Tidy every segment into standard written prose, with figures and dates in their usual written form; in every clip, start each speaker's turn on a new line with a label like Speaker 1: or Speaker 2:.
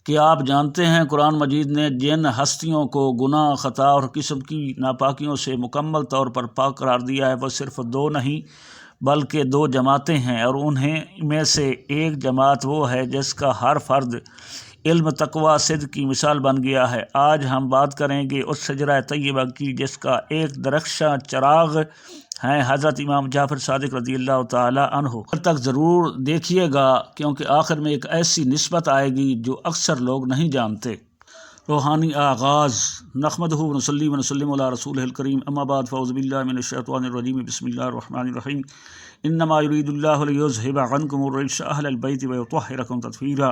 Speaker 1: کہ آپ جانتے ہیں قرآن مجید نے جن ہستیوں کو گناہ، خطا اور قسم کی ناپاکیوں سے مکمل طور پر پاک قرار دیا ہے وہ صرف دو نہیں بلکہ دو جماعتیں ہیں، اور انہیں میں سے ایک جماعت وہ ہے جس کا ہر فرد علم، تقوی، صدق کی مثال بن گیا ہے۔ آج ہم بات کریں گے اس شجرہ طیبہ کی جس کا ایک درخشاں چراغ ہیں حضرت امام جعفر صادق رضی اللہ تعالی عنہ۔ آخر تک ضرور دیکھیے گا کیونکہ آخر میں ایک ایسی نسبت آئے گی جو اکثر لوگ نہیں جانتے۔ روحانی آغاز۔ نحمدہ ونصلی ونسلم علی رسولہ الکریم، اما بعد، فاعوذ باللہ من الشیطان الرجیم، بسم اللہ الرحمن الرحیم۔ انما یرید اللہ لیذھب عنکم الرجس اہل البیت ویطہرکم تطہیرا۔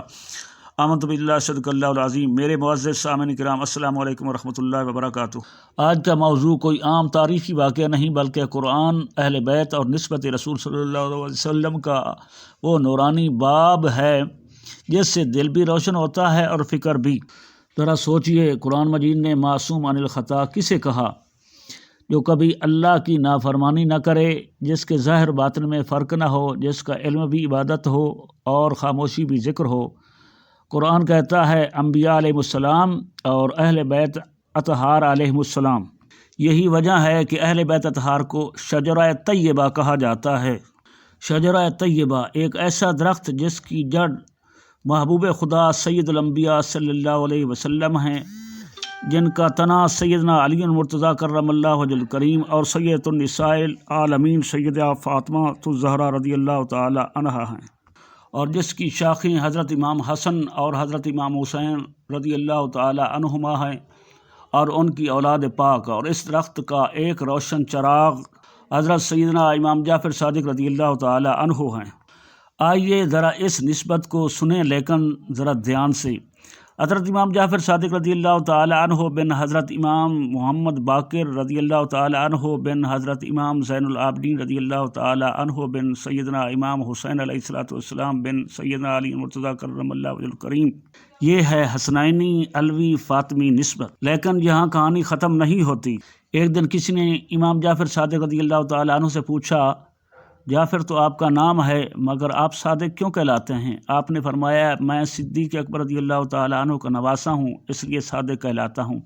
Speaker 1: آمنت باللہ، صدق اللہ العظیم۔ میرے معزز سامعین کرام، السلام علیکم ورحمۃ اللہ وبرکاتہ۔ آج کا موضوع کوئی عام تاریخی واقعہ نہیں بلکہ قرآن، اہل بیت اور نسبت رسول صلی اللہ علیہ وسلم کا وہ نورانی باب ہے جس سے دل بھی روشن ہوتا ہے اور فکر بھی۔ ذرا سوچئے، قرآن مجید نے معصوم عن الخطا کسے کہا؟ جو کبھی اللہ کی نافرمانی نہ کرے، جس کے ظاہر باطن میں فرق نہ ہو، جس کا علم بھی عبادت ہو اور خاموشی بھی ذکر ہو۔ قرآن کہتا ہے انبیاء علیہ السلام اور اہل بیت اطہار علیہ السلام۔ یہی وجہ ہے کہ اہل بیت اطہار کو شجرہ طیبہ کہا جاتا ہے۔ شجرہ طیبہ ایک ایسا درخت جس کی جڑ محبوب خدا سید الانبیاء صلی اللہ علیہ وسلم ہیں، جن کا تنا سیدنا علی المرتضیٰ کرم اللہ وجہ الکریم اور سیدۃ النساء العالمین سیدہ فاطمہ الزہرا رضی اللہ تعالی عنہا ہیں، اور جس کی شاخیں حضرت امام حسن اور حضرت امام حسین رضی اللہ تعالی عنہما ہیں اور ان کی اولاد پاک، اور اس درخت کا ایک روشن چراغ حضرت سیدنا امام جعفر صادق رضی اللہ تعالی عنہ ہیں۔ آئیے ذرا اس نسبت کو سنیں، لیکن ذرا دھیان سے۔ حضرت امام جعفر صادق رضی اللہ تعالی عنہ بن حضرت امام محمد باقر رضی اللہ تعالی عنہ بن حضرت امام زین العابدین رضی اللہ تعالی عنہ بن سیدنا امام حسین علیہ السلام بن سیدنا علی مرتضیٰ کرم اللہ وجہ الکریم۔ یہ ہے حسنینی علوی فاطمی نسبت۔ لیکن یہاں کہانی ختم نہیں ہوتی۔ ایک دن کسی نے امام جعفر صادق رضی اللہ تعالی عنہ سے پوچھا، جعفر تو آپ کا نام ہے مگر آپ صادق کیوں کہلاتے ہیں؟ آپ نے فرمایا، میں صدیق اکبر رضی اللہ تعالی عنہ کا نواسا ہوں، اس لیے صادق کہلاتا ہوں۔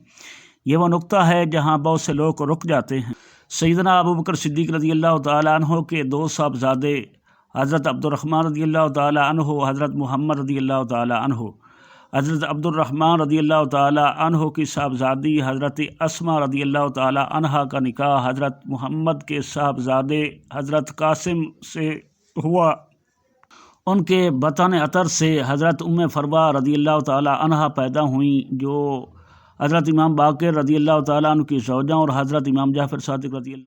Speaker 1: یہ وہ نقطہ ہے جہاں بہت سے لوگ رک جاتے ہیں۔ سیدنا ابوبکر صدیق رضی اللہ تعالی عنہ کے دو صاحبزادے حضرت عبد الرحمن رضی اللہ تعالی عنہ، حضرت محمد رضی اللہ تعالی عنہ۔ حضرت عبد الرحمن رضی اللہ تعالی عنہ کی صاحبزادی حضرت اسما رضی اللہ تعالی عنہا کا نکاح حضرت محمد کے صاحبزادے حضرت قاسم سے ہوا۔ ان کے بطن عطر سے حضرت فروا رضی اللہ تعالی عنہا پیدا ہوئیں، جو حضرت امام باقر رضی اللہ تعالی عنہ کی زوجہ اور حضرت امام جعفر صادق رضی اللہ